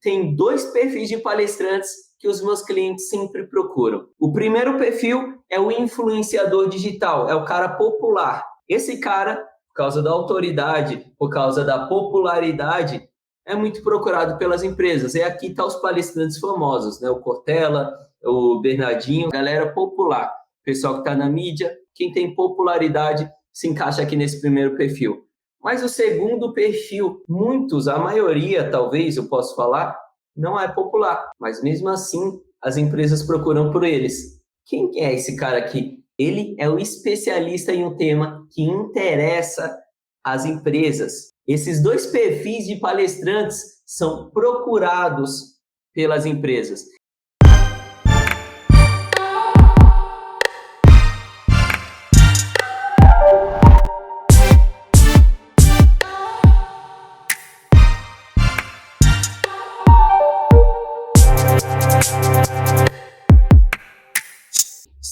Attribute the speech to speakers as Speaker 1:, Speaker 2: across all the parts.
Speaker 1: tem dois perfis de palestrantes que os meus clientes sempre procuram. O primeiro perfil é o influenciador digital, é o cara popular. Esse cara, por causa da autoridade, por causa da popularidade, é muito procurado pelas empresas. E aqui estão os palestrantes famosos, né? O Cortella, o Bernardinho, galera popular. Pessoal que está na mídia, quem tem popularidade se encaixa aqui nesse primeiro perfil. Mas o segundo perfil, muitos, a maioria talvez, eu posso falar, não é popular, mas mesmo assim as empresas procuram por eles. Quem é esse cara aqui? Ele é o especialista em um tema que interessa às empresas. Esses dois perfis de palestrantes são procurados pelas empresas.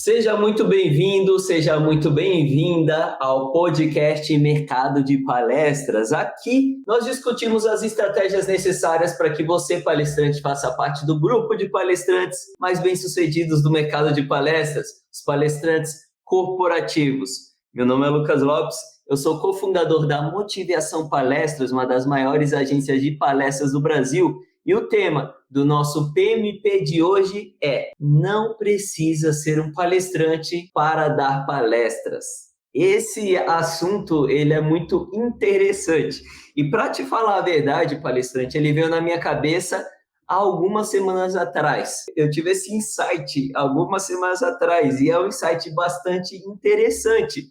Speaker 1: Seja muito bem-vindo, seja muito bem-vinda ao podcast Mercado de Palestras. Aqui nós discutimos as estratégias necessárias para que você, palestrante, faça parte do grupo de palestrantes mais bem-sucedidos do mercado de palestras, os palestrantes corporativos. Meu nome é Lucas Lopes, eu sou cofundador da Motivação Palestras, uma das maiores agências de palestras do Brasil. E o tema do nosso PMP de hoje é: não precisa ser um palestrante para dar palestras. Esse assunto ele é muito interessante. E para te falar a verdade, palestrante, ele veio na minha cabeça há algumas semanas atrás. Eu tive esse insight algumas semanas atrás e é um insight bastante interessante.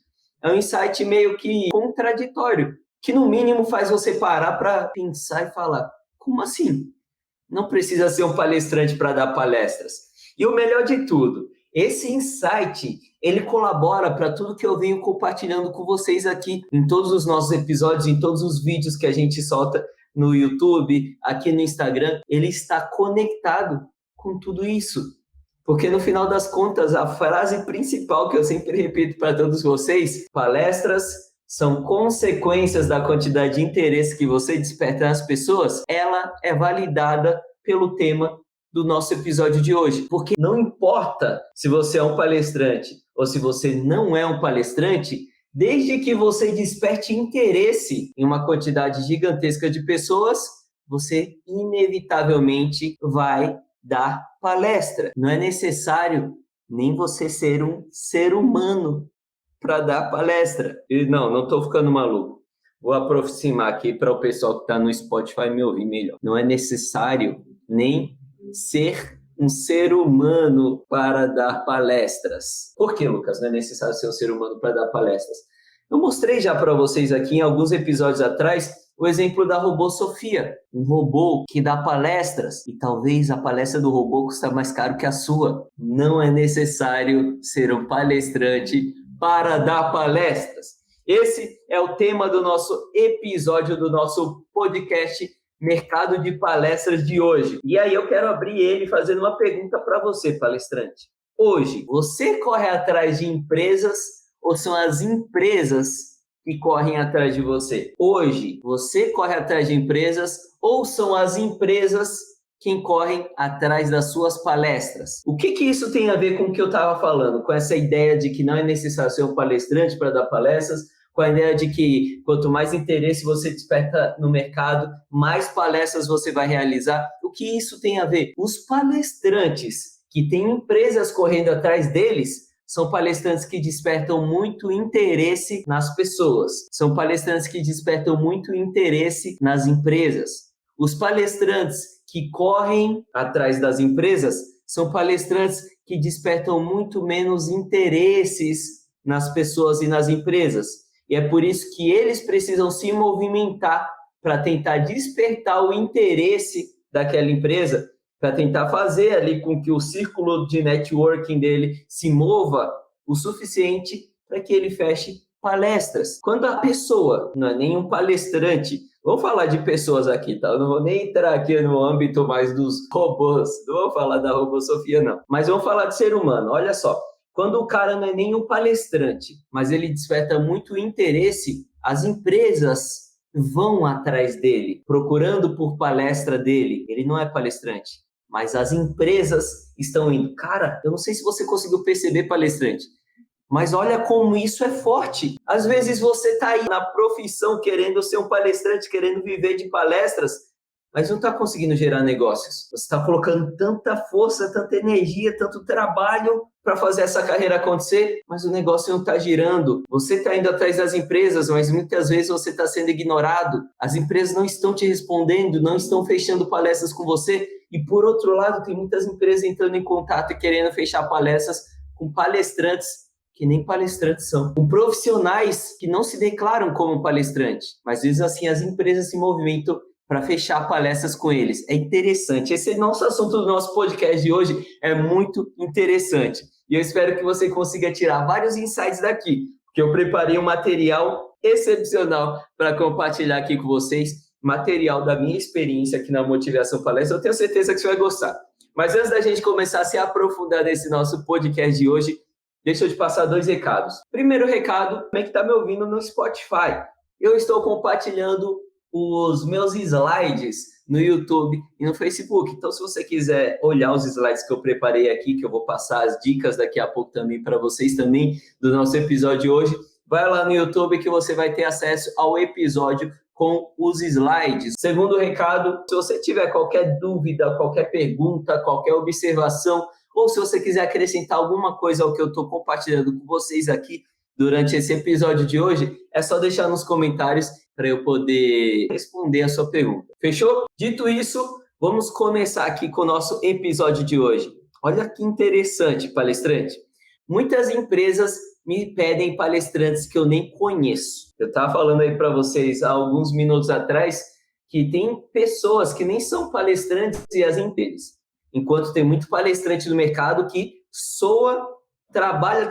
Speaker 1: É um insight meio que contraditório, que no mínimo faz você parar para pensar e falar: como assim? Não precisa ser um palestrante para dar palestras. E o melhor de tudo, esse insight, ele colabora para tudo que eu venho compartilhando com vocês aqui em todos os nossos episódios, em todos os vídeos que a gente solta no YouTube, aqui no Instagram. Ele está conectado com tudo isso. Porque no final das contas, a frase principal que eu sempre repito para todos vocês: palestras são consequências da quantidade de interesse que você desperta nas pessoas, ela é validada pelo tema do nosso episódio de hoje. Porque não importa se você é um palestrante ou se você não é um palestrante, desde que você desperte interesse em uma quantidade gigantesca de pessoas, você inevitavelmente vai dar palestra. Não é necessário nem você ser um ser humano para dar palestra. E não estou ficando maluco. Vou aproximar aqui para o pessoal que está no Spotify me ouvir melhor. Não é necessário nem ser um ser humano para dar palestras. Por que, Lucas, não é necessário ser um ser humano para dar palestras? Eu mostrei já para vocês aqui em alguns episódios atrás o exemplo da robô Sofia, um robô que dá palestras e talvez a palestra do robô custa mais caro que a sua. Não é necessário ser um palestrante para dar palestras. Esse é o tema do nosso episódio do nosso podcast Mercado de Palestras de hoje. E aí eu quero abrir ele fazendo uma pergunta para você, palestrante. Hoje, você corre atrás de empresas ou são as empresas que correm atrás de você? Hoje, você corre atrás de empresas ou são as empresas quem correm atrás das suas palestras? O que isso tem a ver com o que eu estava falando? Com essa ideia de que não é necessário ser um palestrante para dar palestras, com a ideia de que quanto mais interesse você desperta no mercado, mais palestras você vai realizar. O que isso tem a ver? Os palestrantes que têm empresas correndo atrás deles são palestrantes que despertam muito interesse nas pessoas. São palestrantes que despertam muito interesse nas empresas. Os palestrantes que correm atrás das empresas são palestrantes que despertam muito menos interesses nas pessoas e nas empresas. E é por isso que eles precisam se movimentar para tentar despertar o interesse daquela empresa, para tentar fazer ali com que o círculo de networking dele se mova o suficiente para que ele feche palestras. Quando a pessoa não é nem um palestrante, vamos falar de pessoas aqui, tá? Eu não vou nem entrar aqui no âmbito mais dos robôs, não vou falar da robô Sofia, não. Mas vamos falar de ser humano, olha só. Quando o cara não é nem um palestrante, mas ele desperta muito interesse, as empresas vão atrás dele, procurando por palestra dele. Ele não é palestrante, mas as empresas estão indo. Cara, eu não sei se você conseguiu perceber, palestrante, mas olha como isso é forte. Às vezes você está aí na profissão querendo ser um palestrante, querendo viver de palestras, mas não está conseguindo gerar negócios. Você está colocando tanta força, tanta energia, tanto trabalho para fazer essa carreira acontecer, mas o negócio não está girando. Você está indo atrás das empresas, mas muitas vezes você está sendo ignorado. As empresas não estão te respondendo, não estão fechando palestras com você. E por outro lado, tem muitas empresas entrando em contato e querendo fechar palestras com palestrantes que nem palestrantes são, com profissionais que não se declaram como palestrante, mas às vezes assim as empresas se movimentam para fechar palestras com eles. É interessante. Esse é nosso assunto do nosso podcast de hoje, é muito interessante. E eu espero que você consiga tirar vários insights daqui, porque eu preparei um material excepcional para compartilhar aqui com vocês, material da minha experiência aqui na Motivação Palestra. Eu tenho certeza que você vai gostar. Mas antes da gente começar a se aprofundar nesse nosso podcast de hoje, deixa eu te passar 2 recados. Primeiro recado, como é que está me ouvindo no Spotify? Eu estou compartilhando os meus slides no YouTube e no Facebook. Então, se você quiser olhar os slides que eu preparei aqui, que eu vou passar as dicas daqui a pouco também para vocês também do nosso episódio de hoje, vai lá no YouTube que você vai ter acesso ao episódio com os slides. Segundo recado, se você tiver qualquer dúvida, qualquer pergunta, qualquer observação, ou se você quiser acrescentar alguma coisa ao que eu estou compartilhando com vocês aqui durante esse episódio de hoje, é só deixar nos comentários para eu poder responder a sua pergunta. Fechou? Dito isso, vamos começar aqui com o nosso episódio de hoje. Olha que interessante, palestrante. Muitas empresas me pedem palestrantes que eu nem conheço. Eu estava falando aí para vocês há alguns minutos atrás que tem pessoas que nem são palestrantes e as empresas. Enquanto tem muito palestrante no mercado que soa, trabalha,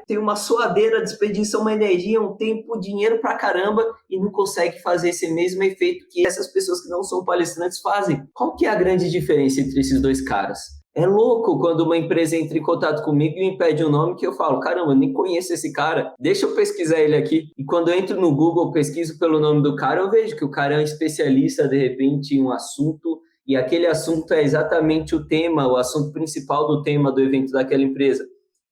Speaker 1: tem uma suadeira, desperdiça uma energia, um tempo, dinheiro pra caramba e não consegue fazer esse mesmo efeito que essas pessoas que não são palestrantes fazem. Qual que é a grande diferença entre esses 2 caras? É louco quando uma empresa entra em contato comigo e me pede um nome que eu falo, caramba, eu nem conheço esse cara, deixa eu pesquisar ele aqui. E quando eu entro no Google, pesquiso pelo nome do cara, eu vejo que o cara é um especialista, de repente, em um assunto, e aquele assunto é exatamente o tema, o assunto principal do tema do evento daquela empresa.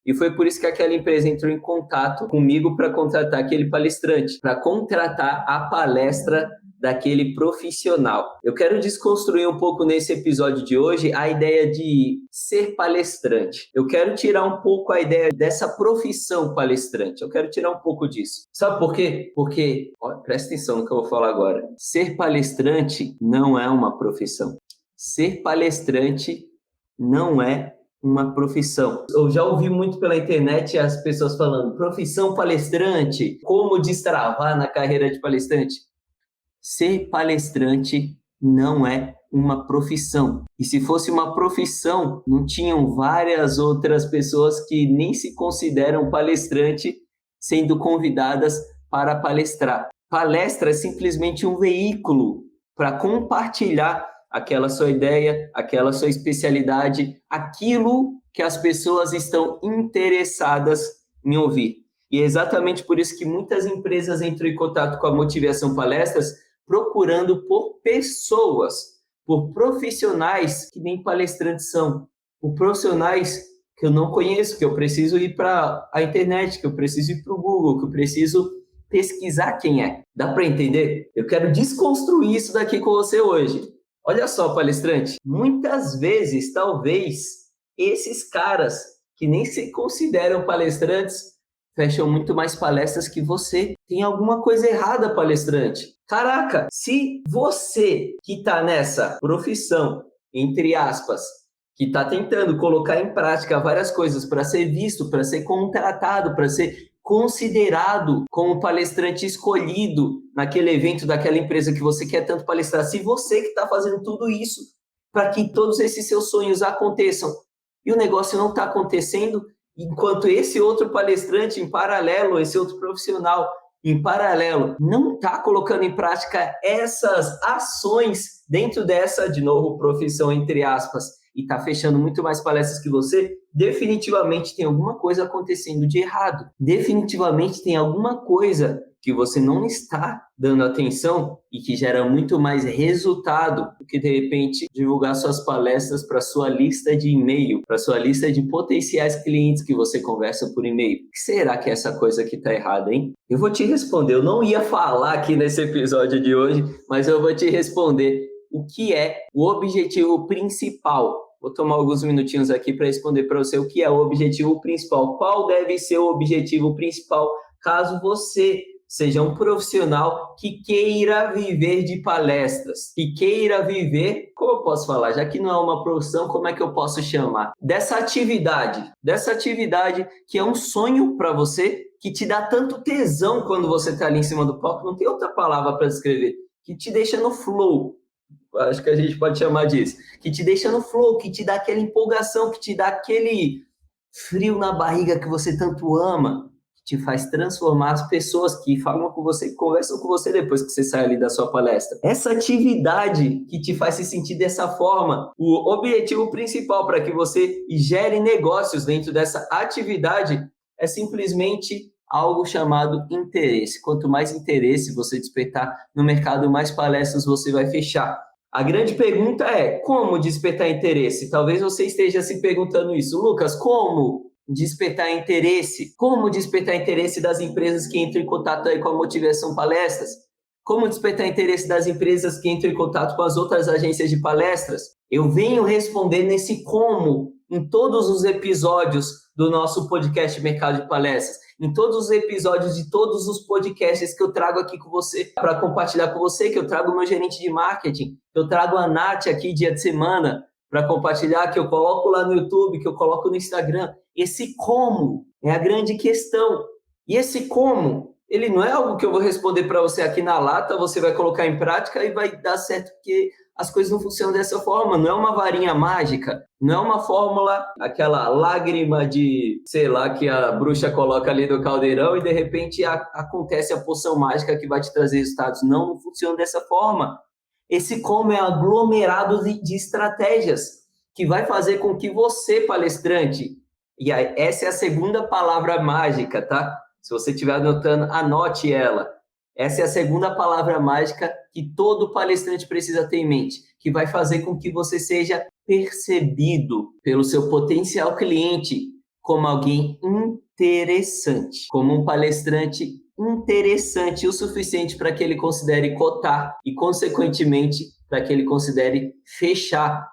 Speaker 1: E foi por isso que aquela empresa entrou em contato comigo para contratar aquele palestrante, para contratar a palestra daquele profissional. Eu quero desconstruir um pouco nesse episódio de hoje a ideia de ser palestrante. Eu quero tirar um pouco a ideia dessa profissão palestrante. Eu quero tirar um pouco disso. Sabe por quê? Porque, presta atenção no que eu vou falar agora. Ser palestrante não é uma profissão. Ser palestrante não é uma profissão. Eu já ouvi muito pela internet as pessoas falando profissão palestrante, como destravar na carreira de palestrante. Ser palestrante não é uma profissão. E se fosse uma profissão, não tinham várias outras pessoas que nem se consideram palestrante sendo convidadas para palestrar. Palestra é simplesmente um veículo para compartilhar aquela sua ideia, aquela sua especialidade, aquilo que as pessoas estão interessadas em ouvir. E é exatamente por isso que muitas empresas entram em contato com a Motivação Palestras procurando por pessoas, por profissionais que nem palestrantes são, por profissionais que eu não conheço, que eu preciso ir para a internet, que eu preciso ir para o Google, que eu preciso pesquisar quem é. Dá para entender? Eu quero desconstruir isso daqui com você hoje. Olha só, palestrante, muitas vezes, talvez, esses caras que nem se consideram palestrantes fecham muito mais palestras que você. Tem alguma coisa errada, palestrante. Caraca, se você que está nessa profissão, entre aspas, que está tentando colocar em prática várias coisas para ser visto, para ser contratado, para ser considerado como palestrante escolhido naquele evento daquela empresa que você quer tanto palestrar, se você que está fazendo tudo isso para que todos esses seus sonhos aconteçam e o negócio não está acontecendo, enquanto esse outro palestrante em paralelo, esse outro profissional em paralelo, não está colocando em prática essas ações dentro dessa, de novo, profissão entre aspas, e está fechando muito mais palestras que você, definitivamente tem alguma coisa acontecendo de errado. Definitivamente tem alguma coisa que você não está dando atenção e que gera muito mais resultado do que, de repente, divulgar suas palestras para sua lista de e-mail, para sua lista de potenciais clientes que você conversa por e-mail. O que será que é essa coisa que está errada, hein? Eu vou te responder. Eu não ia falar aqui nesse episódio de hoje, mas eu vou te responder o que é o objetivo principal. Vou tomar alguns minutinhos aqui para responder para você o que é o objetivo principal. Qual deve ser o objetivo principal caso você seja um profissional que queira viver de palestras, que queira viver, como eu posso falar, já que não é uma profissão, como é que eu posso chamar? Dessa atividade que é um sonho para você, que te dá tanto tesão quando você está ali em cima do palco, não tem outra palavra para descrever, que te deixa no flow. Acho que a gente pode chamar disso. Que te deixa no flow, que te dá aquela empolgação, que te dá aquele frio na barriga que você tanto ama, que te faz transformar as pessoas que falam com você, que conversam com você depois que você sai ali da sua palestra. Essa atividade que te faz se sentir dessa forma, o objetivo principal para que você gere negócios dentro dessa atividade é simplesmente algo chamado interesse. Quanto mais interesse você despertar no mercado, mais palestras você vai fechar. A grande pergunta é, como despertar interesse? Talvez você esteja se perguntando isso. Lucas, como despertar interesse? Como despertar interesse das empresas que entram em contato aí com a Motivação Palestras? Como despertar interesse das empresas que entram em contato com as outras agências de palestras? Eu venho responder nesse como em todos os episódios do nosso podcast Mercado de Palestras, em todos os episódios de todos os podcasts que eu trago aqui com você, para compartilhar com você, que eu trago o meu gerente de marketing, que eu trago a Nath aqui dia de semana para compartilhar, que eu coloco lá no YouTube, que eu coloco no Instagram. Esse como é a grande questão. E esse como, ele não é algo que eu vou responder para você aqui na lata, você vai colocar em prática e vai dar certo, porque as coisas não funcionam dessa forma, não é uma varinha mágica, não é uma fórmula, aquela lágrima de, sei lá, que a bruxa coloca ali no caldeirão e de repente acontece a poção mágica que vai te trazer resultados. Não funciona dessa forma. Esse como é aglomerado de estratégias que vai fazer com que você, palestrante, e aí, essa é a segunda palavra mágica, tá? Se você estiver anotando, anote ela. Essa é a segunda palavra mágica que todo palestrante precisa ter em mente, que vai fazer com que você seja percebido pelo seu potencial cliente como alguém interessante, como um palestrante interessante o suficiente para que ele considere cotar e, consequentemente, para que ele considere fechar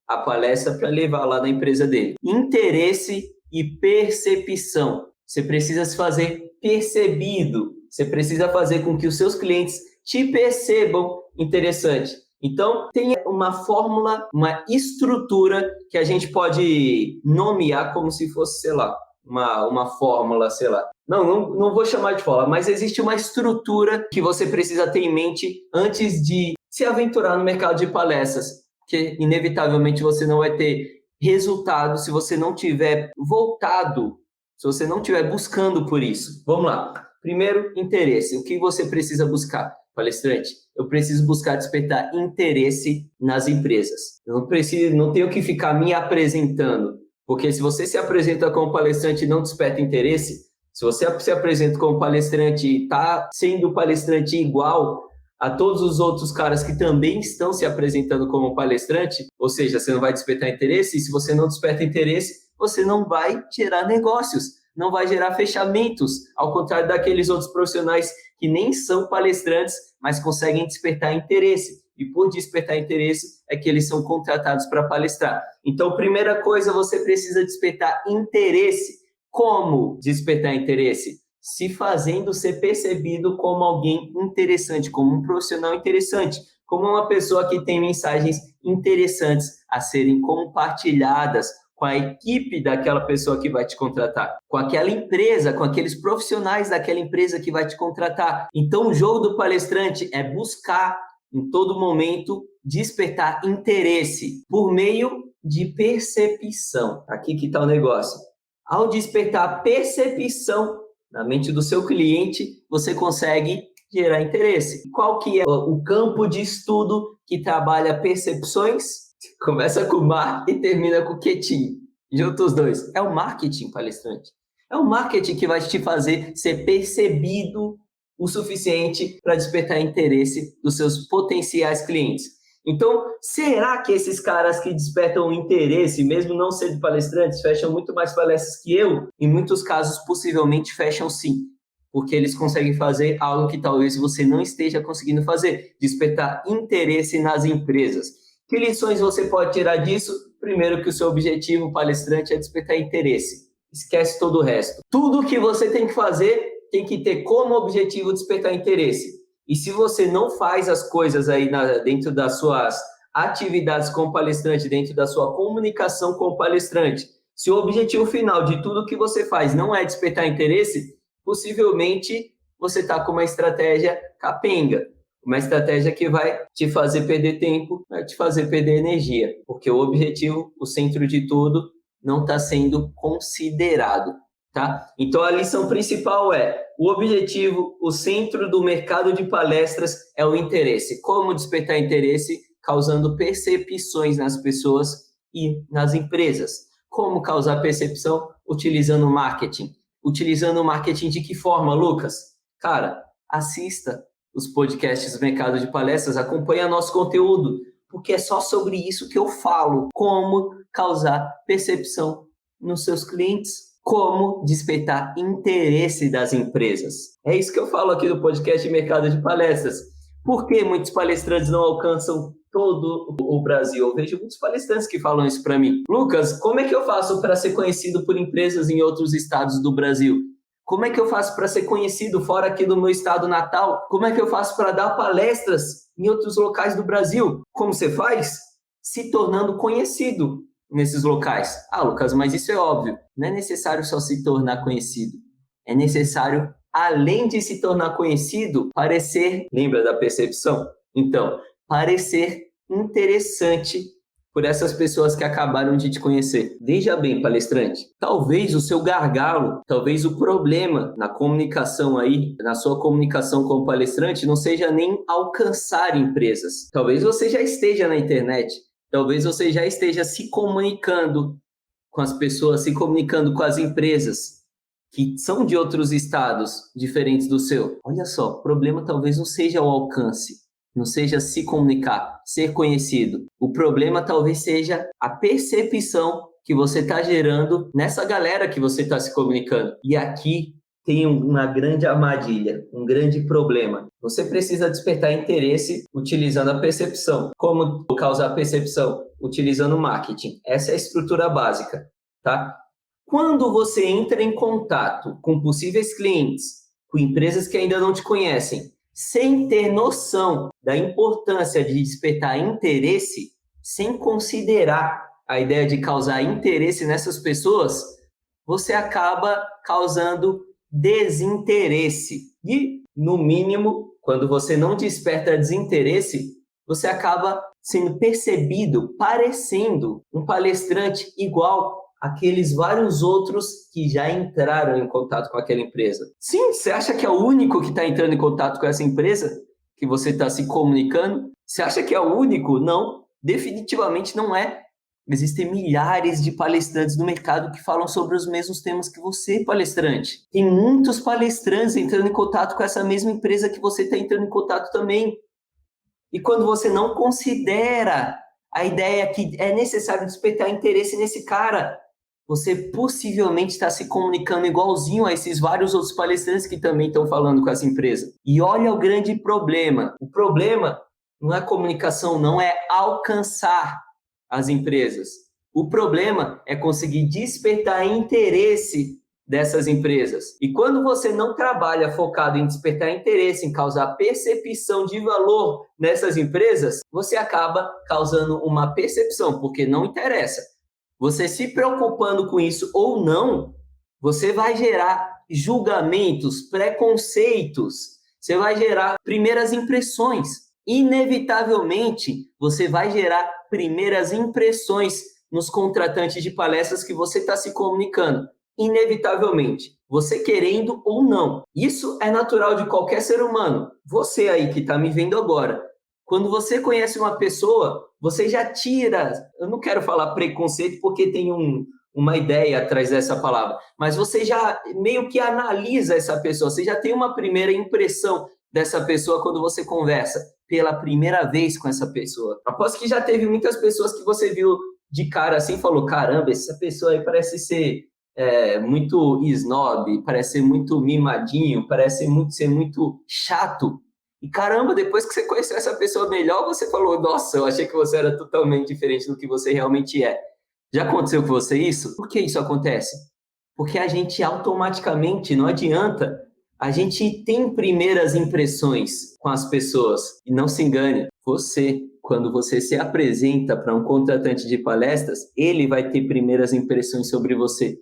Speaker 1: a palestra para levar lá na empresa dele. Interesse e percepção. Você precisa se fazer percebido. Você precisa fazer com que os seus clientes te percebam interessante. Então, tem uma fórmula, uma estrutura que a gente pode nomear como se fosse, sei lá, uma fórmula, sei lá. Não vou chamar de fórmula, mas existe uma estrutura que você precisa ter em mente antes de se aventurar no mercado de palestras, que inevitavelmente você não vai ter resultado se você não tiver voltado, se você não estiver buscando por isso. Vamos lá. Primeiro, interesse. O que você precisa buscar, palestrante? Eu preciso buscar despertar interesse nas empresas. Eu não tenho que ficar me apresentando, porque se você se apresenta como palestrante e não desperta interesse, se você se apresenta como palestrante e está sendo palestrante igual a todos os outros caras que também estão se apresentando como palestrante, ou seja, você não vai despertar interesse, e se você não desperta interesse, você não vai gerar negócios, não vai gerar fechamentos, ao contrário daqueles outros profissionais que nem são palestrantes, mas conseguem despertar interesse. E por despertar interesse é que eles são contratados para palestrar. Então, primeira coisa, você precisa despertar interesse. Como despertar interesse? Se fazendo ser percebido como alguém interessante, como um profissional interessante, como uma pessoa que tem mensagens interessantes a serem compartilhadas com a equipe daquela pessoa que vai te contratar, com aquela empresa, com aqueles profissionais daquela empresa que vai te contratar. Então, o jogo do palestrante é buscar, em todo momento, despertar interesse por meio de percepção. Aqui que está o negócio. Ao despertar percepção na mente do seu cliente, você consegue gerar interesse. Qual que é o campo de estudo que trabalha percepções? Começa com mar e termina com quietinho. Junta os dois. É o marketing, palestrante. É o marketing que vai te fazer ser percebido o suficiente para despertar interesse dos seus potenciais clientes. Então, será que esses caras que despertam interesse, mesmo não sendo palestrantes, fecham muito mais palestras que eu? Em muitos casos, possivelmente, fecham sim, porque eles conseguem fazer algo que talvez você não esteja conseguindo fazer, despertar interesse nas empresas. Que lições você pode tirar disso? Primeiro, que o seu objetivo palestrante é despertar interesse. Esquece todo o resto. Tudo que você tem que fazer tem que ter como objetivo despertar interesse. E se você não faz as coisas aí dentro das suas atividades como palestrante, dentro da sua comunicação como palestrante, se o objetivo final de tudo que você faz não é despertar interesse, possivelmente você está com uma estratégia capenga, uma estratégia que vai te fazer perder tempo, vai te fazer perder energia, porque o objetivo, o centro de tudo, não está sendo considerado. Tá? Então, a lição principal é: o objetivo, o centro do mercado de palestras é o interesse. Como despertar interesse? Causando percepções nas pessoas e nas empresas. Como causar percepção? Utilizando marketing. Utilizando marketing de que forma, Lucas? Cara, assista os podcasts do mercado de palestras, acompanha nosso conteúdo, porque é só sobre isso que eu falo. Como causar percepção nos seus clientes. Como despertar interesse das empresas. É isso que eu falo aqui no podcast Mercado de Palestras. Por que muitos palestrantes não alcançam todo o Brasil? Eu vejo muitos palestrantes que falam isso para mim. Lucas, como é que eu faço para ser conhecido por empresas em outros estados do Brasil? Como é que eu faço para ser conhecido fora aqui do meu estado natal? Como é que eu faço para dar palestras em outros locais do Brasil? Como você faz? Se tornando conhecido nesses locais. Ah, Lucas, mas isso é óbvio. Não é necessário só se tornar conhecido. É necessário, além de se tornar conhecido, parecer... Lembra da percepção? Então, parecer interessante por essas pessoas que acabaram de te conhecer. Veja bem, palestrante, talvez o seu gargalo, talvez o problema na comunicação aí, na sua comunicação como palestrante, não seja nem alcançar empresas. Talvez você já esteja na internet, talvez você já esteja se comunicando com as pessoas, se comunicando com as empresas que são de outros estados diferentes do seu. Olha só, o problema talvez não seja o alcance, não seja se comunicar, ser conhecido. O problema talvez seja a percepção que você está gerando nessa galera que você está se comunicando. E aqui tem uma grande armadilha, um grande problema. Você precisa despertar interesse utilizando a percepção. Como causar percepção? Utilizando marketing. Essa é a estrutura básica, tá? Quando você entra em contato com possíveis clientes, com empresas que ainda não te conhecem, sem ter noção da importância de despertar interesse, sem considerar a ideia de causar interesse nessas pessoas, você acaba causando desinteresse. E, no mínimo, quando você não desperta desinteresse, você acaba sendo percebido, parecendo um palestrante igual àqueles vários outros que já entraram em contato com aquela empresa. Sim, você acha que é o único que está entrando em contato com essa empresa? Que você está se comunicando? Você acha que é o único? Não, definitivamente não é. Existem milhares de palestrantes no mercado que falam sobre os mesmos temas que você, palestrante. Tem muitos palestrantes entrando em contato com essa mesma empresa que você está entrando em contato também. E quando você não considera a ideia que é necessário despertar interesse nesse cara, você possivelmente está se comunicando igualzinho a esses vários outros palestrantes que também estão falando com essa empresa. E olha o grande problema. O problema não é comunicação, não é alcançar as empresas. O problema é conseguir despertar interesse dessas empresas. E quando você não trabalha focado em despertar interesse, em causar percepção de valor nessas empresas, você acaba causando uma percepção, porque não interessa. Você se preocupando com isso ou não, você vai gerar julgamentos, preconceitos, você vai gerar primeiras impressões. Inevitavelmente, você vai gerar primeiras impressões nos contratantes de palestras que você está se comunicando. Inevitavelmente, você querendo ou não. Isso é natural de qualquer ser humano. Você aí que está me vendo agora, quando você conhece uma pessoa, você já tira... Eu não quero falar preconceito porque tem uma ideia atrás dessa palavra, mas você já meio que analisa essa pessoa, você já tem uma primeira impressão dessa pessoa quando você conversa pela primeira vez com essa pessoa. Aposto que já teve muitas pessoas que você viu de cara assim e falou, caramba, essa pessoa aí parece ser muito snob, parece ser muito mimadinho, parece ser muito chato. E caramba, depois que você conheceu essa pessoa melhor, você falou, nossa, eu achei que você era totalmente diferente do que você realmente é. Já aconteceu com você isso? Por que isso acontece? Porque a gente automaticamente, não adianta, a gente tem primeiras impressões com as pessoas. E não se engane, quando você se apresenta para um contratante de palestras, ele vai ter primeiras impressões sobre você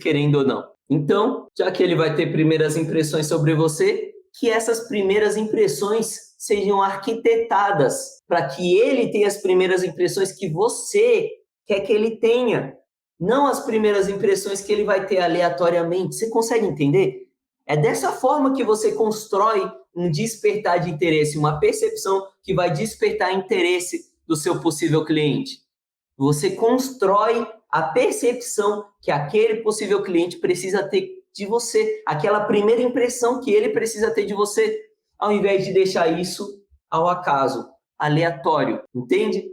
Speaker 1: querendo ou não. Então, já que ele vai ter primeiras impressões sobre você, que essas primeiras impressões sejam arquitetadas para que ele tenha as primeiras impressões que você quer que ele tenha, não as primeiras impressões que ele vai ter aleatoriamente. Você consegue entender? É dessa forma que você constrói um despertar de interesse, uma percepção que vai despertar interesse do seu possível cliente. Você constrói a percepção que aquele possível cliente precisa ter de você, aquela primeira impressão que ele precisa ter de você, ao invés de deixar isso ao acaso, aleatório, entende?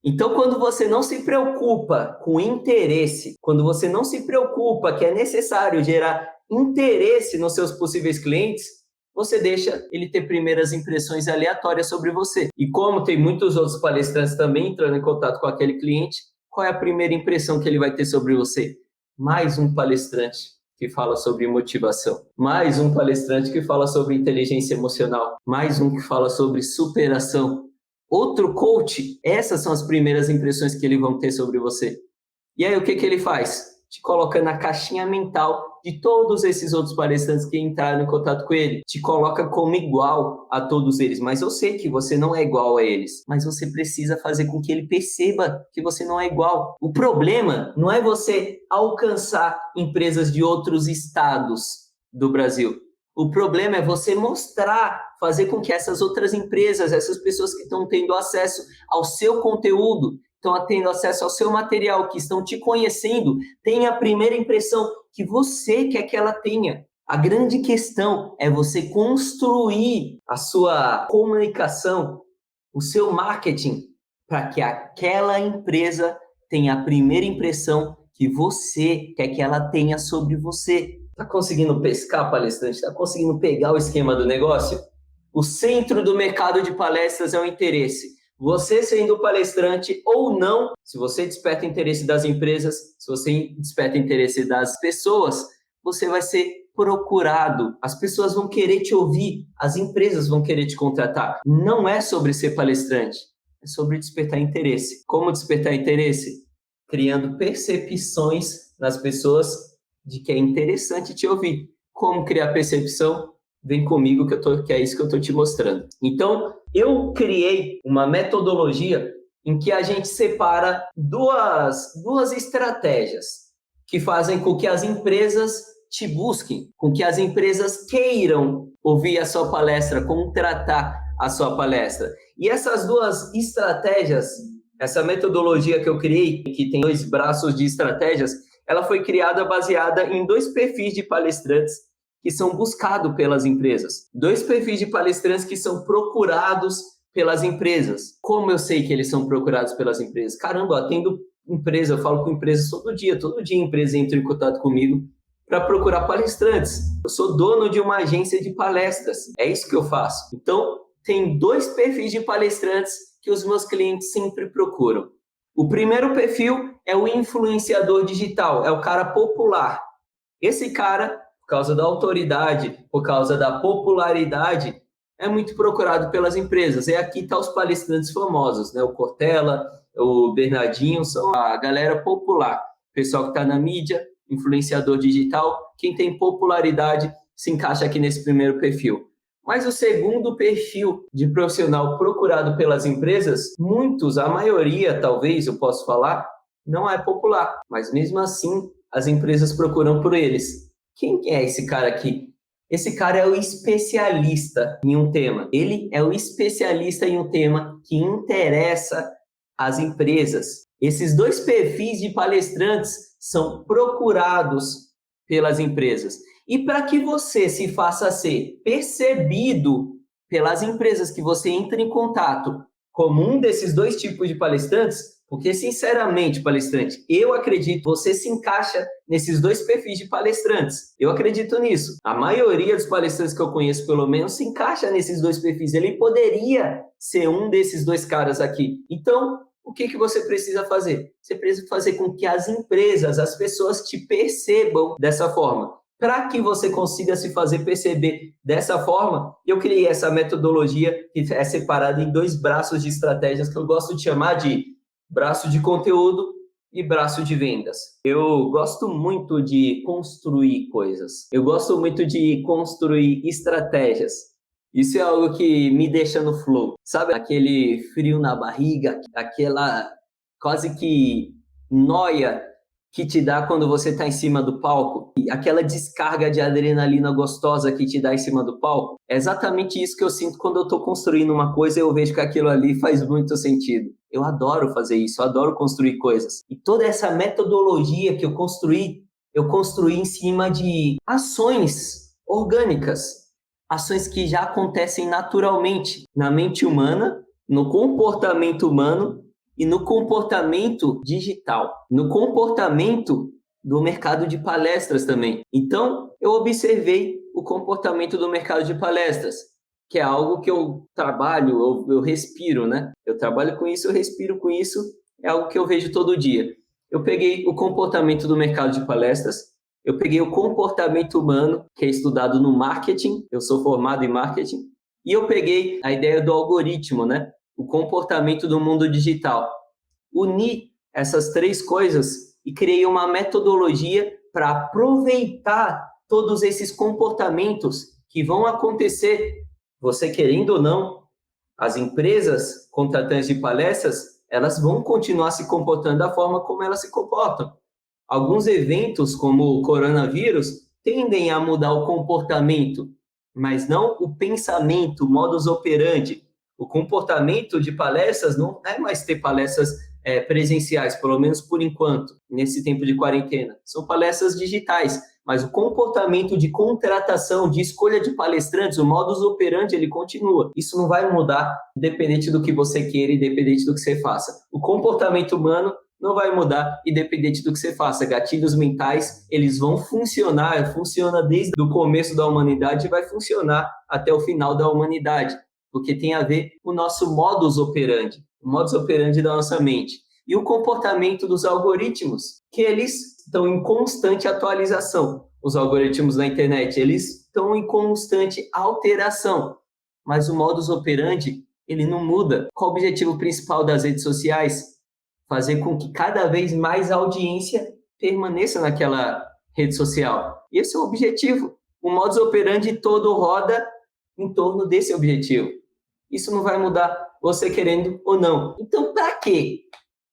Speaker 1: Então, quando você não se preocupa com interesse, quando você não se preocupa que é necessário gerar interesse nos seus possíveis clientes, você deixa ele ter primeiras impressões aleatórias sobre você. E como tem muitos outros palestrantes também entrando em contato com aquele cliente, qual é a primeira impressão que ele vai ter sobre você? Mais um palestrante que fala sobre motivação, mais um palestrante que fala sobre inteligência emocional, mais um que fala sobre superação, outro coach. Essas são as primeiras impressões que eles vão ter sobre você. E aí o que ele faz? Te coloca na caixinha mental de todos esses outros palestrantes que entraram em contato com ele. Te coloca como igual a todos eles. Mas eu sei que você não é igual a eles. Mas você precisa fazer com que ele perceba que você não é igual. O problema não é você alcançar empresas de outros estados do Brasil. O problema é você mostrar, fazer com que essas outras empresas, essas pessoas que estão tendo acesso ao seu conteúdo, estão tendo acesso ao seu material, que estão te conhecendo, tenha a primeira impressão que você quer que ela tenha. A grande questão é você construir a sua comunicação, o seu marketing, para que aquela empresa tenha a primeira impressão que você quer que ela tenha sobre você. Está conseguindo pescar, palestrante? Está conseguindo pegar o esquema do negócio? O centro do mercado de palestras é o interesse. Você sendo palestrante ou não, se você desperta interesse das empresas, se você desperta interesse das pessoas, você vai ser procurado. As pessoas vão querer te ouvir, as empresas vão querer te contratar. Não é sobre ser palestrante, é sobre despertar interesse. Como despertar interesse? Criando percepções nas pessoas de que é interessante te ouvir. Como criar percepção? Vem comigo que é isso que eu estou te mostrando. Então, eu criei uma metodologia em que a gente separa duas estratégias que fazem com que as empresas te busquem, com que as empresas queiram ouvir a sua palestra, contratar a sua palestra. E essas duas estratégias, essa metodologia que eu criei, que tem 2 braços de estratégias, ela foi criada baseada em 2 perfis de palestrantes que são buscados pelas empresas. 2 perfis de palestrantes que são procurados pelas empresas. Como eu sei que eles são procurados pelas empresas? Caramba, eu atendo empresa, eu falo com empresas todo dia a empresa entra em contato comigo para procurar palestrantes. Eu sou dono de uma agência de palestras, é isso que eu faço. Então, tem 2 perfis de palestrantes que os meus clientes sempre procuram. O primeiro perfil é o influenciador digital, é o cara popular. Esse cara, por causa da autoridade, por causa da popularidade, é muito procurado pelas empresas. E aqui estão os palestrantes famosos, né? O Cortella, o Bernardinho, são a galera popular. O pessoal que está na mídia, influenciador digital, quem tem popularidade se encaixa aqui nesse primeiro perfil. Mas o segundo perfil de profissional procurado pelas empresas, muitos, a maioria talvez, eu posso falar, não é popular. Mas mesmo assim, as empresas procuram por eles. Quem é esse cara aqui? Esse cara é o especialista em um tema. Ele é o especialista em um tema que interessa às empresas. Esses dois perfis de palestrantes são procurados pelas empresas. E para que você se faça ser percebido pelas empresas que você entra em contato como um desses dois tipos de palestrantes, porque, sinceramente, palestrante, eu acredito que você se encaixa nesses dois perfis de palestrantes. Eu acredito nisso. A maioria dos palestrantes que eu conheço, pelo menos, se encaixa nesses dois perfis. Ele poderia ser um desses dois caras aqui. Então, o que você precisa fazer? Você precisa fazer com que as empresas, as pessoas te percebam dessa forma. Para que você consiga se fazer perceber dessa forma, eu criei essa metodologia que é separada em dois braços de estratégias que eu gosto de chamar de braço de conteúdo e braço de vendas. Eu gosto muito de construir coisas. Eu gosto muito de construir estratégias. Isso é algo que me deixa no flow. Sabe aquele frio na barriga, aquela quase que noia que te dá quando você está em cima do palco, e aquela descarga de adrenalina gostosa que te dá em cima do palco, é exatamente isso que eu sinto quando eu estou construindo uma coisa e eu vejo que aquilo ali faz muito sentido. Eu adoro fazer isso, eu adoro construir coisas. E toda essa metodologia que eu construí em cima de ações orgânicas, ações que já acontecem naturalmente na mente humana, no comportamento humano, e no comportamento digital, no comportamento do mercado de palestras também. Então, eu observei o comportamento do mercado de palestras, que é algo que eu trabalho, eu respiro, né? Eu trabalho com isso, eu respiro com isso, é algo que eu vejo todo dia. Eu peguei o comportamento do mercado de palestras, eu peguei o comportamento humano, que é estudado no marketing, eu sou formado em marketing, e eu peguei a ideia do algoritmo, né? O comportamento do mundo digital. Uni essas três coisas e criei uma metodologia para aproveitar todos esses comportamentos que vão acontecer, você querendo ou não, as empresas contratantes de palestras, elas vão continuar se comportando da forma como elas se comportam. Alguns eventos, como o coronavírus, tendem a mudar o comportamento, mas não o pensamento, o modus operandi. O comportamento de palestras não é mais ter palestras presenciais, pelo menos por enquanto, nesse tempo de quarentena. São palestras digitais, mas o comportamento de contratação, de escolha de palestrantes, o modus operandi, ele continua. Isso não vai mudar, independente do que você queira, independente do que você faça. O comportamento humano não vai mudar, independente do que você faça. Gatilhos mentais, eles vão funcionar, funciona desde o começo da humanidade e vai funcionar até o final da humanidade, porque tem a ver com o nosso modus operandi, o modus operandi da nossa mente. E o comportamento dos algoritmos, que eles estão em constante atualização. Os algoritmos da internet, eles estão em constante alteração. Mas o modus operandi, ele não muda. Qual o objetivo principal das redes sociais? Fazer com que cada vez mais audiência permaneça naquela rede social. E esse é o objetivo. O modus operandi todo roda em torno desse objetivo. Isso não vai mudar, você querendo ou não. Então, para que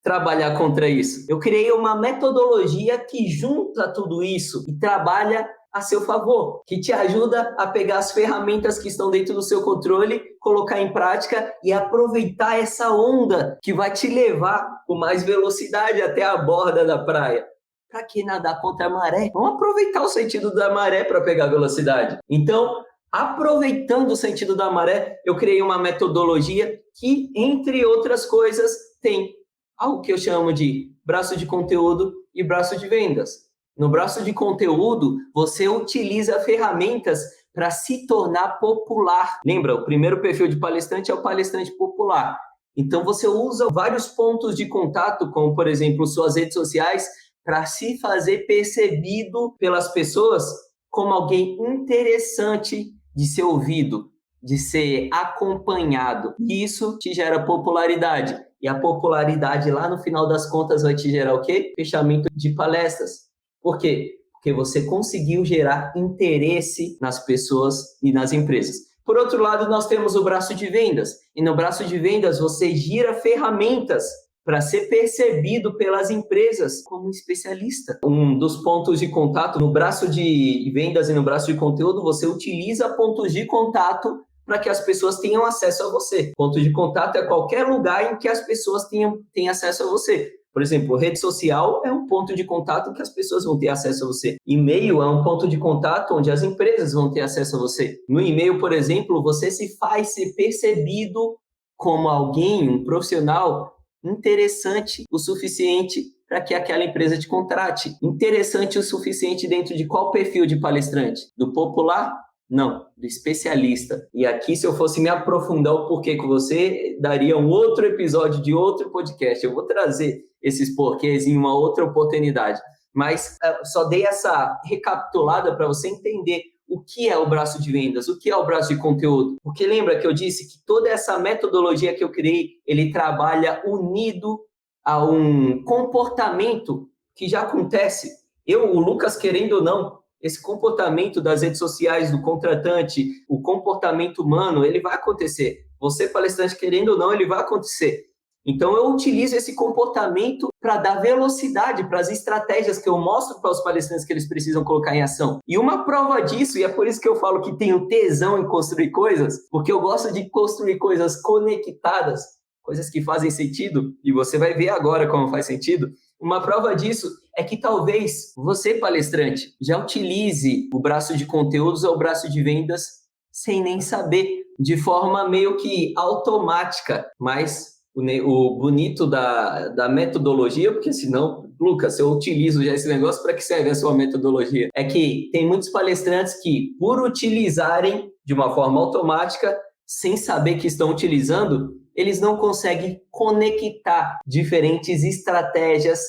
Speaker 1: trabalhar contra isso? Eu criei uma metodologia que junta tudo isso e trabalha a seu favor, que te ajuda a pegar as ferramentas que estão dentro do seu controle, colocar em prática e aproveitar essa onda que vai te levar com mais velocidade até a borda da praia. Para que nadar contra a maré? Vamos aproveitar o sentido da maré para pegar velocidade. Então, aproveitando o sentido da maré, eu criei uma metodologia que, entre outras coisas, tem algo que eu chamo de braço de conteúdo e braço de vendas. No braço de conteúdo, você utiliza ferramentas para se tornar popular. Lembra, o primeiro perfil de palestrante é o palestrante popular. Então, você usa vários pontos de contato, como, por exemplo, suas redes sociais, para se fazer percebido pelas pessoas como alguém interessante de ser ouvido, de ser acompanhado. E isso te gera popularidade. E a popularidade, lá no final das contas, vai te gerar o quê? Fechamento de palestras. Por quê? Porque você conseguiu gerar interesse nas pessoas e nas empresas. Por outro lado, nós temos o braço de vendas. E no braço de vendas, você gira ferramentas para ser percebido pelas empresas como um especialista. Um dos pontos de contato no braço de vendas e no braço de conteúdo, você utiliza pontos de contato para que as pessoas tenham acesso a você. Ponto de contato é qualquer lugar em que as pessoas tenham acesso a você. Por exemplo, rede social é um ponto de contato que as pessoas vão ter acesso a você. E-mail é um ponto de contato onde as empresas vão ter acesso a você. No e-mail, por exemplo, você se faz ser percebido como alguém, um profissional interessante o suficiente para que aquela empresa te contrate. Interessante o suficiente dentro de qual perfil de palestrante? Do popular? Não, do especialista. E aqui, se eu fosse me aprofundar o porquê com você, daria um outro episódio de outro podcast. Eu vou trazer esses porquês em uma outra oportunidade. Mas só dei essa recapitulada para você entender o que é o braço de vendas, o que é o braço de conteúdo. Porque lembra que eu disse que toda essa metodologia que eu criei, ele trabalha unido a um comportamento que já acontece. O Lucas, querendo ou não, esse comportamento das redes sociais, do contratante, o comportamento humano, ele vai acontecer. Você, palestrante, querendo ou não, ele vai acontecer. Então, eu utilizo esse comportamento para dar velocidade para as estratégias que eu mostro para os palestrantes que eles precisam colocar em ação. E uma prova disso, e é por isso que eu falo que tenho tesão em construir coisas, porque eu gosto de construir coisas conectadas, coisas que fazem sentido, e você vai ver agora como faz sentido. Uma prova disso é que talvez você, palestrante, já utilize o braço de conteúdos ou o braço de vendas sem nem saber, de forma meio que automática, mas o bonito da metodologia, porque senão, Lucas, eu utilizo já esse negócio, para que serve a sua metodologia? É que tem muitos palestrantes que, por utilizarem de uma forma automática, sem saber que estão utilizando, eles não conseguem conectar diferentes estratégias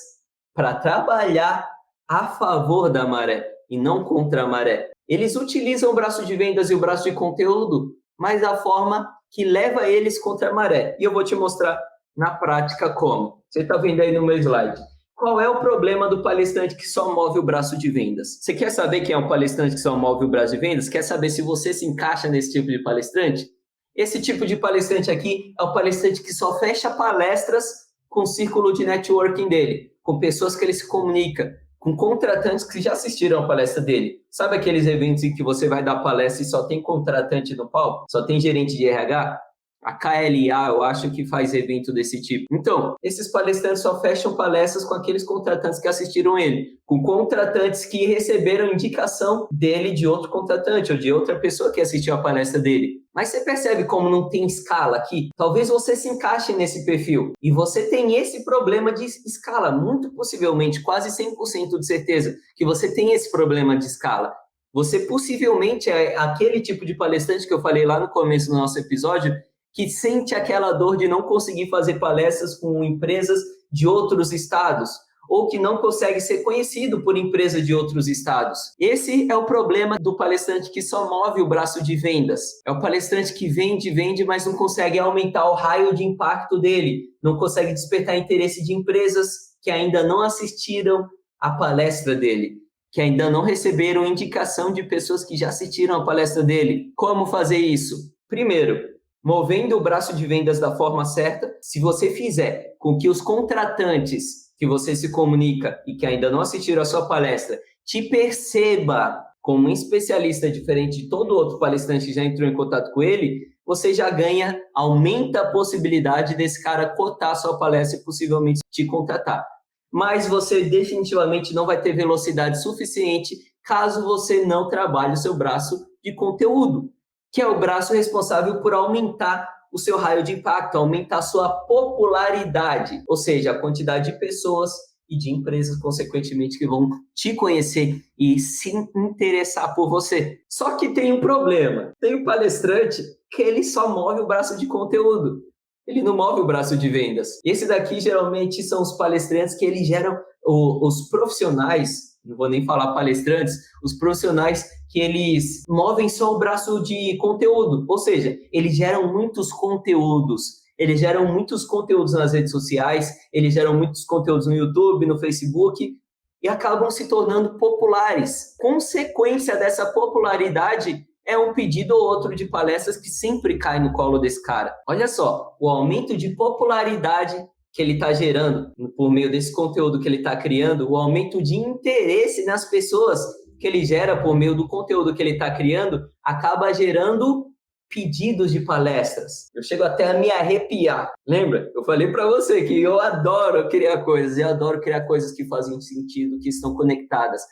Speaker 1: para trabalhar a favor da maré e não contra a maré. Eles utilizam o braço de vendas e o braço de conteúdo, mas da forma que leva eles contra a maré. E eu vou te mostrar na prática como. Você está vendo aí no meu slide. Qual é o problema do palestrante que só move o braço de vendas? Você quer saber quem é um palestrante que só move o braço de vendas? Quer saber se você se encaixa nesse tipo de palestrante? Esse tipo de palestrante aqui é o palestrante que só fecha palestras com o círculo de networking dele, com pessoas que ele se comunica, com contratantes que já assistiram a palestra dele. Sabe aqueles eventos em que você vai dar palestra e só tem contratante no palco? Só tem gerente de RH? A KLA, eu acho que faz evento desse tipo. Então, esses palestrantes só fecham palestras com aqueles contratantes que assistiram ele, com contratantes que receberam indicação dele de outro contratante ou de outra pessoa que assistiu a palestra dele. Mas você percebe como não tem escala aqui? Talvez você se encaixe nesse perfil e você tem esse problema de escala, muito possivelmente, quase 100% de certeza que você tem esse problema de escala. Você possivelmente é aquele tipo de palestrante que eu falei lá no começo do nosso episódio, que sente aquela dor de não conseguir fazer palestras com empresas de outros estados, ou que não consegue ser conhecido por empresas de outros estados. Esse é o problema do palestrante que só move o braço de vendas. É o palestrante que vende, mas não consegue aumentar o raio de impacto dele, não consegue despertar interesse de empresas que ainda não assistiram à palestra dele, que ainda não receberam indicação de pessoas que já assistiram a palestra dele. Como fazer isso? Primeiro, movendo o braço de vendas da forma certa. Se você fizer com que os contratantes que você se comunica e que ainda não assistiram a sua palestra te perceba como um especialista diferente de todo outro palestrante que já entrou em contato com ele, você já ganha, aumenta a possibilidade desse cara cotar a sua palestra e possivelmente te contratar. Mas você definitivamente não vai ter velocidade suficiente caso você não trabalhe o seu braço de conteúdo, que é o braço responsável por aumentar o seu raio de impacto, aumentar a sua popularidade, ou seja, a quantidade de pessoas e de empresas, consequentemente, que vão te conhecer e se interessar por você. Só que tem um problema. Tem um palestrante que ele só move o braço de conteúdo. Ele não move o braço de vendas. Esse daqui, geralmente, são os palestrantes que eles geram os profissionais, não vou nem falar palestrantes, os profissionais que eles movem só o braço de conteúdo, ou seja, eles geram muitos conteúdos, nas redes sociais, eles geram muitos conteúdos no YouTube, no Facebook, e acabam se tornando populares. Consequência dessa popularidade é um pedido ou outro de palestras que sempre cai no colo desse cara. Olha só, o aumento de popularidade que ele está gerando por meio desse conteúdo que ele está criando, o aumento de interesse nas pessoas que ele gera por meio do conteúdo que ele está criando, acaba gerando pedidos de palestras. Eu chego até a me arrepiar. Lembra? Eu falei para você que eu adoro criar coisas. Eu adoro criar coisas que fazem sentido, que estão conectadas.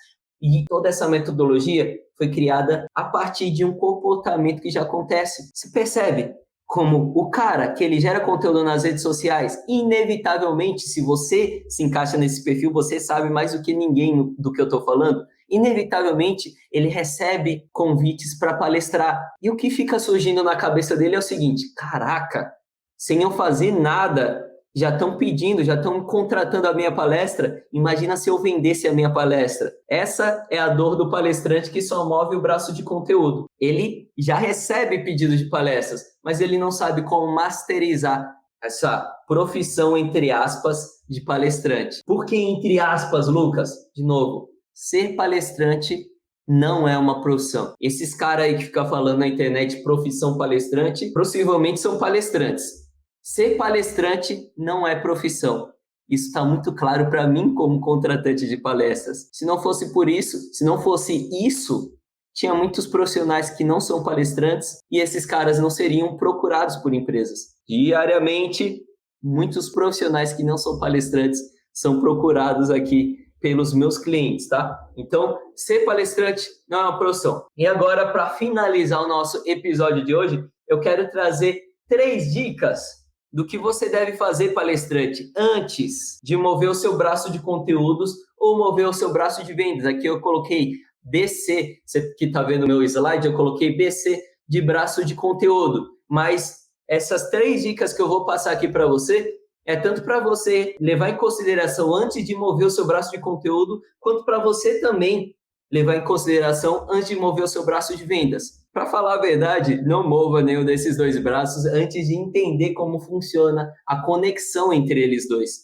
Speaker 1: E toda essa metodologia foi criada a partir de um comportamento que já acontece. Você percebe como o cara que ele gera conteúdo nas redes sociais, inevitavelmente, se você se encaixa nesse perfil, você sabe mais do que ninguém do que eu estou falando, inevitavelmente ele recebe convites para palestrar. E o que fica surgindo na cabeça dele é o seguinte: caraca, sem eu fazer nada, já estão pedindo, já estão contratando a minha palestra, imagina se eu vendesse a minha palestra. Essa é a dor do palestrante que só move o braço de conteúdo. Ele já recebe pedidos de palestras, mas ele não sabe como masterizar essa profissão, entre aspas, de palestrante. Por que entre aspas, Lucas? De novo, ser palestrante não é uma profissão. Esses caras aí que ficam falando na internet profissão palestrante, possivelmente são palestrantes. Ser palestrante não é profissão. Isso está muito claro para mim como contratante de palestras. Se não fosse por isso, se não fosse isso, tinha muitos profissionais que não são palestrantes e esses caras não seriam procurados por empresas. Diariamente, muitos profissionais que não são palestrantes são procurados aqui pelos meus clientes, tá? Então, ser palestrante não é uma profissão. E agora, para finalizar o nosso episódio de hoje, eu quero trazer 3 dicas do que você deve fazer, palestrante, antes de mover o seu braço de conteúdos ou mover o seu braço de vendas. Aqui eu coloquei BC, você que está vendo o meu slide, eu coloquei BC de braço de conteúdo. Mas essas 3 dicas que eu vou passar aqui para você, é tanto para você levar em consideração antes de mover o seu braço de conteúdo, quanto para você também levar em consideração antes de mover o seu braço de vendas. Para falar a verdade, não mova nenhum desses 2 braços antes de entender como funciona a conexão entre eles dois.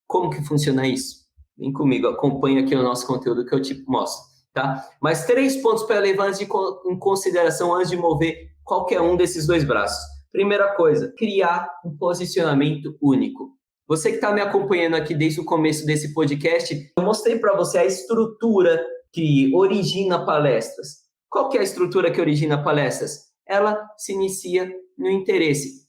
Speaker 1: Como que funciona isso? Vem comigo, acompanha aqui o nosso conteúdo que eu te mostro, tá? Mas 3 pontos para levar em consideração antes de mover qualquer um desses 2 braços. Primeira coisa, criar um posicionamento único. Você que está me acompanhando aqui desde o começo desse podcast, eu mostrei para você a estrutura que origina palestras. Qual que é a estrutura que origina palestras? Ela se inicia no interesse.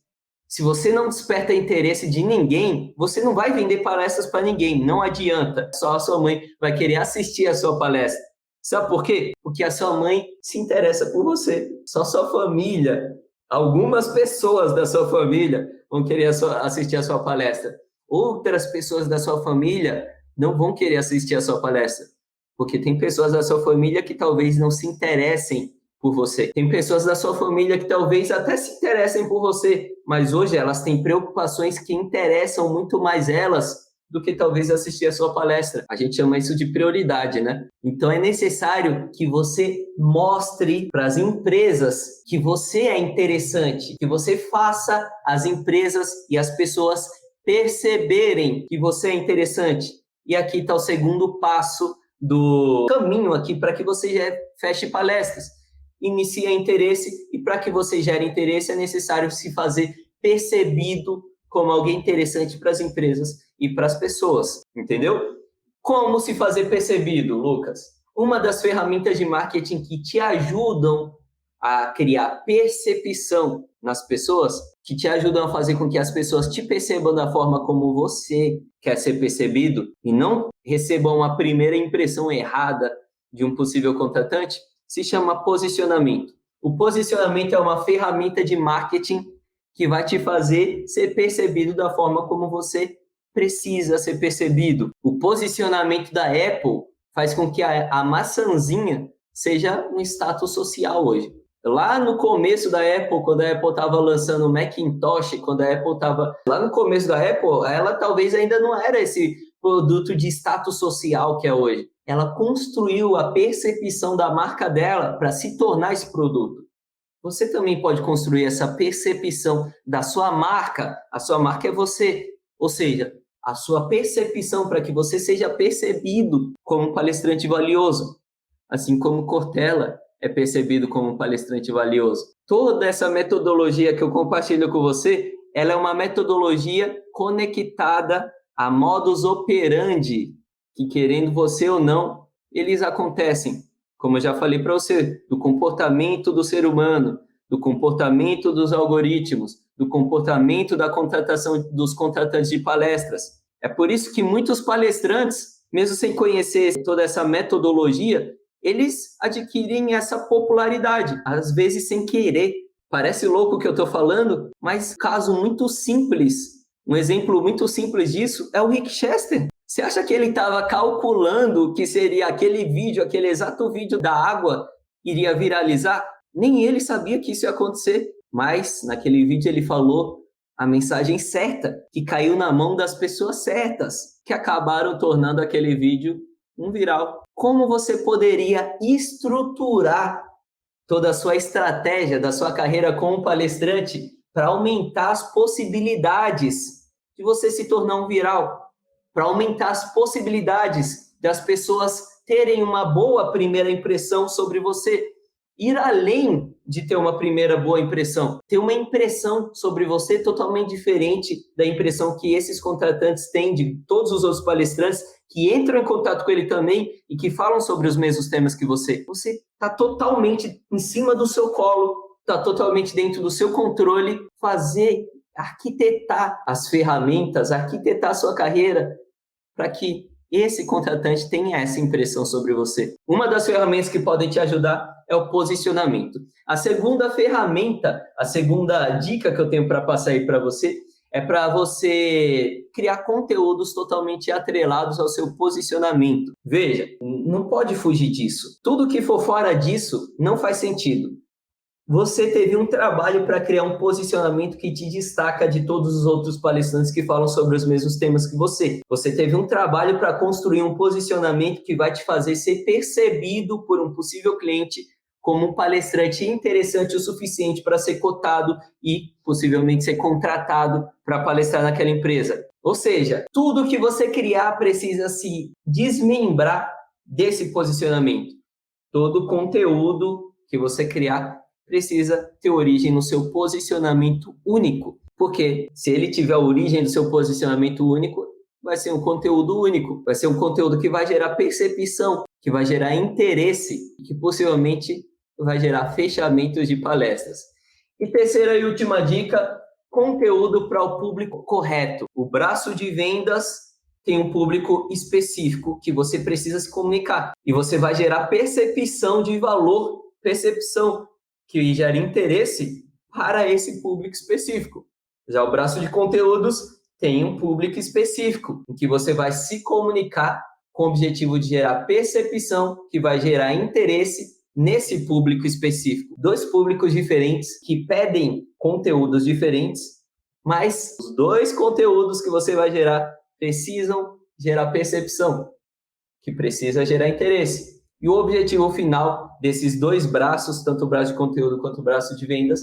Speaker 1: Se você não desperta interesse de ninguém, você não vai vender palestras para ninguém, não adianta. Só a sua mãe vai querer assistir a sua palestra. Sabe por quê? Porque a sua mãe se interessa por você. Só sua família, algumas pessoas da sua família vão querer assistir a sua palestra. Outras pessoas da sua família não vão querer assistir a sua palestra. Porque tem pessoas da sua família que talvez não se interessem por você. Tem pessoas da sua família que talvez até se interessem por você, mas hoje elas têm preocupações que interessam muito mais elas do que talvez assistir a sua palestra. A gente chama isso de prioridade, né? Então é necessário que você mostre para as empresas que você é interessante, que você faça as empresas e as pessoas perceberem que você é interessante. E aqui está o segundo passo do caminho aqui para que você feche palestras. Inicia interesse e para que você gere interesse é necessário se fazer percebido como alguém interessante para as empresas e para as pessoas, entendeu? Como se fazer percebido, Lucas? Uma das ferramentas de marketing que te ajudam a criar percepção nas pessoas, que te ajudam a fazer com que as pessoas te percebam da forma como você quer ser percebido e não recebam uma primeira impressão errada de um possível contratante, se chama posicionamento. O posicionamento é uma ferramenta de marketing que vai te fazer ser percebido da forma como você precisa ser percebido. O posicionamento da Apple faz com que a maçãzinha seja um status social hoje. Lá no começo da Apple, quando a Apple estava lançando o Macintosh, quando a Apple estava lá no começo da Apple, ela talvez ainda não era esse produto de status social que é hoje. Ela construiu a percepção da marca dela para se tornar esse produto. Você também pode construir essa percepção da sua marca. A sua marca é você. Ou seja, a sua percepção para que você seja percebido como um palestrante valioso. Assim como Cortella é percebido como um palestrante valioso. Toda essa metodologia que eu compartilho com você, ela é uma metodologia conectada a modus operandi, que querendo você ou não, eles acontecem. Como eu já falei para você, do comportamento do ser humano, do comportamento dos algoritmos, do comportamento da contratação dos contratantes de palestras. É por isso que muitos palestrantes, mesmo sem conhecer toda essa metodologia, eles adquirem essa popularidade, às vezes sem querer. Parece louco o que eu estou falando, mas caso muito simples, um exemplo muito simples disso é o Rick Chester. Você acha que ele estava calculando que seria aquele vídeo, aquele exato vídeo da água iria viralizar? Nem ele sabia que isso ia acontecer, mas naquele vídeo ele falou a mensagem certa, que caiu na mão das pessoas certas, que acabaram tornando aquele vídeo um viral. Como você poderia estruturar toda a sua estratégia da sua carreira como palestrante para aumentar as possibilidades de você se tornar um viral, para aumentar as possibilidades das pessoas terem uma boa primeira impressão sobre você, ir além de ter uma primeira boa impressão, ter uma impressão sobre você totalmente diferente da impressão que esses contratantes têm de todos os outros palestrantes que entram em contato com ele também e que falam sobre os mesmos temas que você. Você está totalmente em cima do seu colo, está totalmente dentro do seu controle, arquitetar as ferramentas, arquitetar a sua carreira para que esse contratante tenha essa impressão sobre você. Uma das ferramentas que podem te ajudar é o posicionamento. A segunda ferramenta, a segunda dica que eu tenho para passar aí para você, é para você criar conteúdos totalmente atrelados ao seu posicionamento. Veja, não pode fugir disso. Tudo que for fora disso não faz sentido. Você teve um trabalho para criar um posicionamento que te destaca de todos os outros palestrantes que falam sobre os mesmos temas que você. Você teve um trabalho para construir um posicionamento que vai te fazer ser percebido por um possível cliente como um palestrante interessante o suficiente para ser cotado e possivelmente ser contratado para palestrar naquela empresa. Ou seja, tudo que você criar precisa se desmembrar desse posicionamento. Todo conteúdo que você criar precisa ter origem no seu posicionamento único. Porque se ele tiver a origem do seu posicionamento único, vai ser um conteúdo único, vai ser um conteúdo que vai gerar percepção, que vai gerar interesse e que possivelmente vai gerar fechamentos de palestras. E terceira e última dica, conteúdo para o público correto. O braço de vendas tem um público específico que você precisa se comunicar e você vai gerar percepção de valor, percepção que gera interesse para esse público específico. Já o braço de conteúdos tem um público específico, em que você vai se comunicar com o objetivo de gerar percepção, que vai gerar interesse nesse público específico. Dois públicos diferentes que pedem conteúdos diferentes, mas os dois conteúdos que você vai gerar precisam gerar percepção, que precisa gerar interesse. E o objetivo final desses dois braços, tanto o braço de conteúdo quanto o braço de vendas,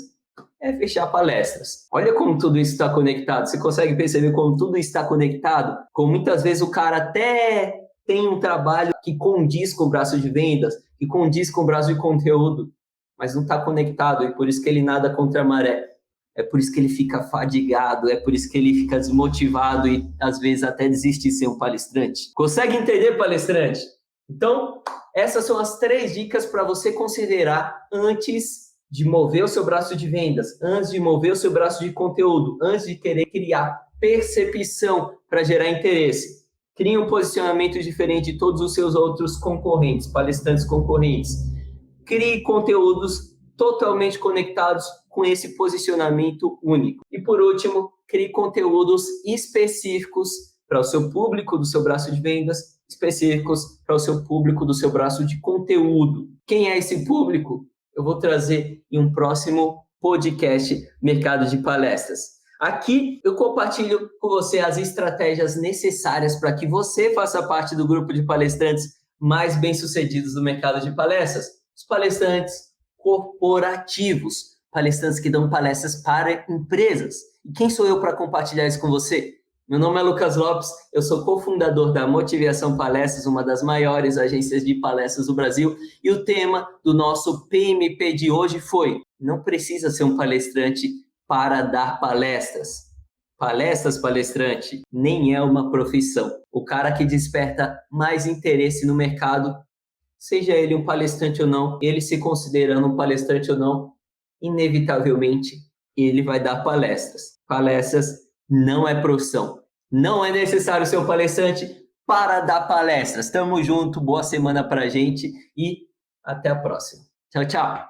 Speaker 1: é fechar palestras. Olha como tudo isso está conectado. Você consegue perceber como tudo está conectado? Como muitas vezes o cara até tem um trabalho que condiz com o braço de vendas, que condiz com o braço de conteúdo, mas não está conectado, e por isso que ele nada contra a maré. É por isso que ele fica fadigado, é por isso que ele fica desmotivado e às vezes até desiste de ser um palestrante. Consegue entender, palestrante? Então, essas são as 3 dicas para você considerar antes de mover o seu braço de vendas, antes de mover o seu braço de conteúdo, antes de querer criar percepção para gerar interesse. Crie um posicionamento diferente de todos os seus outros concorrentes, palestrantes concorrentes. Crie conteúdos totalmente conectados com esse posicionamento único. E por último, crie conteúdos específicos para o seu público do seu braço de vendas, específicos para o seu público do seu braço de conteúdo. Quem é esse público? Eu vou trazer em um próximo podcast Mercado de Palestras. Aqui eu compartilho com você as estratégias necessárias para que você faça parte do grupo de palestrantes mais bem-sucedidos do mercado de palestras. Os palestrantes corporativos, palestrantes que dão palestras para empresas. E quem sou eu para compartilhar isso com você? Meu nome é Lucas Lopes, eu sou cofundador da Motivação Palestras, uma das maiores agências de palestras do Brasil, e o tema do nosso PMP de hoje foi: não precisa ser um palestrante para dar palestras. Palestras, palestrante, nem é uma profissão. O cara que desperta mais interesse no mercado, seja ele um palestrante ou não, ele se considerando um palestrante ou não, inevitavelmente ele vai dar palestras. Palestras não é profissão. Não é necessário ser um palestrante para dar palestras. Tamo junto, boa semana pra gente e até a próxima. Tchau, tchau.